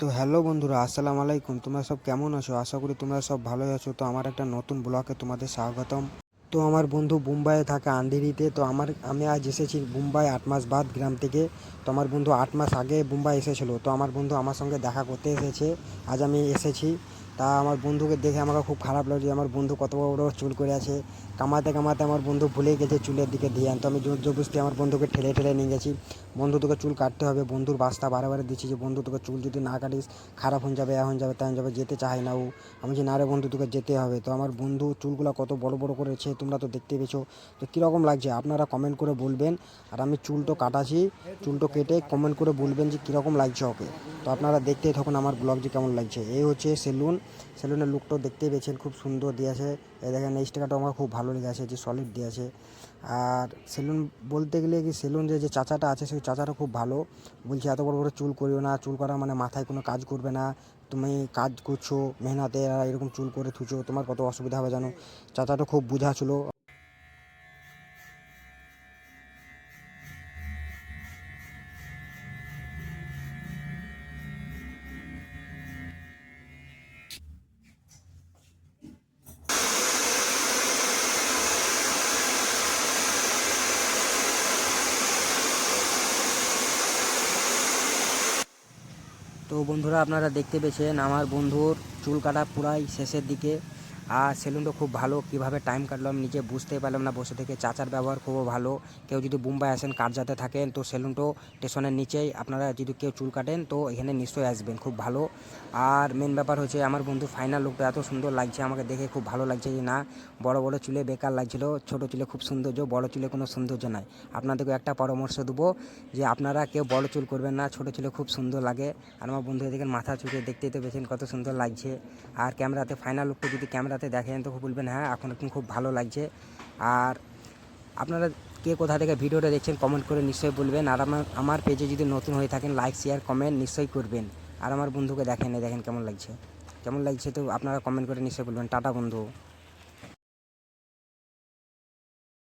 তো হ্যালো বন্ধুরা, আসসালামু আলাইকুম। তোমরা সব কেমন আছো? আশা করি তোমরা সব ভালোই আছো। তো আমার একটা নতুন ব্লগে তোমাদের স্বাগতম। তো আমার বন্ধু মুম্বাইয়ে থাকে, আন্ধেরিতে। তো আমি আজ এসেছি মুম্বাই 8 মাস বাদ গ্রাম থেকে। তো আমার বন্ধু 8 মাস আগে মুম্বাই এসেছিলো। তো আমার বন্ধু আমার সঙ্গে দেখা করতে এসেছে। আজ আমি এসেছি। তা আমার বন্ধুকে দেখে আমাকে খুব খারাপ লাগছে। আমার বন্ধু কত বড় বড় চুল করে আছে। কামাতে কামাতে আমার বন্ধু ভুলে গেছে চুলের দিকে ধ্যান। তো আমি জোর জবরদস্তি আমার বন্ধুকে ঠেলে ঠেলে নিয়ে গেছি। বন্ধু তোকে চুল কাটতে হবে। বন্ধুর বাস্তা বারে বারে দিচ্ছি যে বন্ধু তোকে চুল যদি না কাটিস খারাপ হয়ে যাবে, হয়ে যাবে, তেমন যাবে, যেতে চায় না ও। আমি যে না রে বন্ধু, তোকে যেতে হবে। তো আমার বন্ধু চুলগুলো কত বড় বড় করেছে, তোমরা তো দেখতে পেয়েছো। তো কীরকম লাগছে আপনারা কমেন্ট করে বলবেন। আর আমি চুলটো কাটাছি, চুলটো কেটে কমেন্ট করে বলবেন যে কীরকম লাগছে ওকে। তো আপনারা দেখতেই থাকুন আমার ব্লগ যে কেমন লাগছে। এই হচ্ছে সেলুনের লুকটাও দেখতেই পেয়েছেন, খুব সুন্দর দিয়েছে। এই দেখেন এই স্টিকারটা আমার খুব ভালো লেগেছে, যে সলিড দিয়েছে। আর সেলুন বলতে গেলে কি, সেলুন যে চাচাটা আছে সেই চাচাটা খুব ভালো। বলছে এত বড় বড় চুল করিও না, চুল করা মানে মাথায় কোনো কাজ করবে না, তুমি কাজ করছো মেহনতে আর এরকম চুল করে থুচো, তোমার কত অসুবিধা হবে জানো। চাচাটা খুব বুঝা ছিল। তো বন্ধুরা, আপনারা দেখতে পেয়েছেন আমার বন্ধুর চুল কাটা পুরাই শেষের দিকে। আর সেলুনটা খুব ভালো। কিভাবে টাইম কাটলো আমি নিজে বুঝতেই পারলাম না বসে থেকে। চাচার ব্যবহার খুব ভালো। কেউ যদি মুম্বাই আসেন কাটজাতে থাকেন তো সেলুনটো স্টেশনের নিচেই। আপনারা যদি কেউ চুল কাটেন তো এখানে নিশ্চয়ই আসবেন, খুব ভালো। আর মেন ব্যাপার হচ্ছে আমার বন্ধু ফাইনাল লুকটা এত সুন্দর লাগছে, আমাকে দেখে খুব ভালো লাগছে। যে না, বড় বড় চুলে বেকার লাগছিল, ছোট চুলে খুব সৌন্দর্য, বড় চুলে কোনো সৌন্দর্য নাই। আপনাদেরকে একটা পরামর্শ দেবো যে আপনারা কেউ বড় চুল করবেন না, ছোট চুলে খুব সুন্দর লাগে। আর আমার বন্ধু এদিকে মাথা চুকে দেখতেই তো পেয়েছেন কত সুন্দর লাগছে। আর ক্যামেরাতে ফাইনাল লুকটা যদি ক্যামেরাতে দেখেন তো বলবেন হ্যাঁ এখন খুব ভালো লাগছে। আর আপনারা কে কোথা থেকে ভিডিওটা দেখছেন কমেন্ট করে নিশ্চয়ই বলবেন। আর আমার পেজে যদি নতুন হয়ে থাকেন লাইক শেয়ার কমেন্ট নিশ্চয়ই করবেন। আর আমার বন্ধুকে দেখেন, দেখেন কেমন লাগছে, কেমন লাগছে তো আপনারা কমেন্ট করে নিশ্চয়ই বলবেন। টাটা বন্ধু।